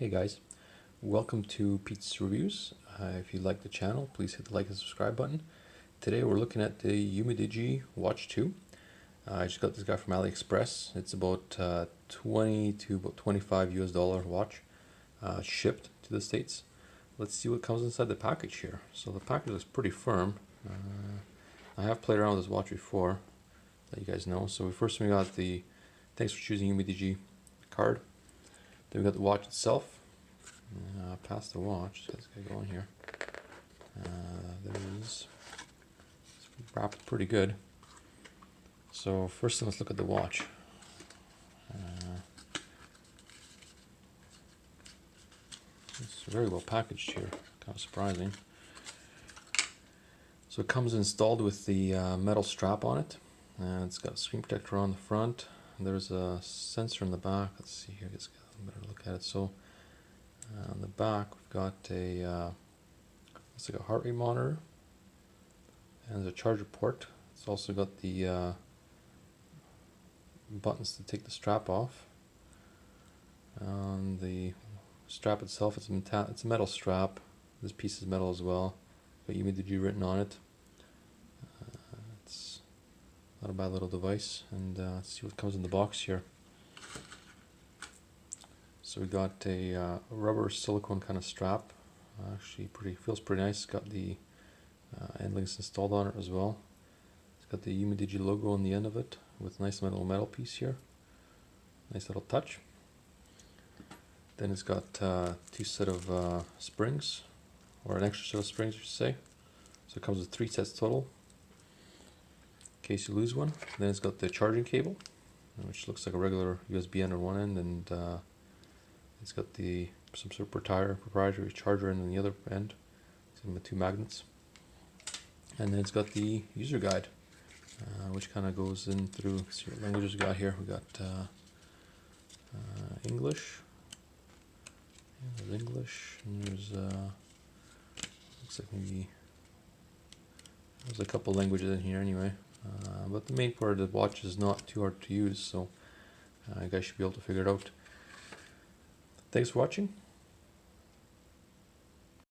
Hey guys, welcome to Pete's Reviews. If you like the channel, please hit the like and subscribe button. Today we're looking at the Umidigi Watch 2. I just got this guy from AliExpress. It's about 20 to about $25 watch, shipped to the States. Let's see what comes inside the package here. So the package looks pretty firm. I have played around with this watch before, that you guys know. So first we got the thanks for choosing Umidigi card. Then we got the watch itself. Past the watch, let's get going here. There it is. It's wrapped pretty good. So first let's look at the watch. It's very well packaged here, kind of surprising. So it comes installed with the metal strap on it, and it's got a screen protector on the front. There's a sensor in the back. Let's see here, let's get a better look at it. So on the back we've got a it's like a heart rate monitor, and there's a charger port. It's also got the buttons to take the strap off. On the strap itself, it's a metal strap. This piece is metal as well. Got Umidigi written on it. It's not a bad little device, and let's see what comes in the box here. So we got a rubber silicone kind of strap. Actually, feels pretty nice. Got the end links installed on it as well. It's got the Umidigi logo on the end of it with a nice metal piece here. Nice little touch. Then it's got two set of springs, or an extra set of springs, I should say. So it comes with 3 sets total, in case you lose one. Then it's got the charging cable, which looks like a regular USB end on one end, and it's got some sort of proprietary charger end on the other end, some 2 magnets. And then it's got the user guide, which kind of goes in through. Let's see what languages we got here. We got English. Yeah, there's English, and there's looks like maybe there's a couple languages in here anyway. But the main part of the watch is not too hard to use, so you guys should be able to figure it out. Thanks for watching.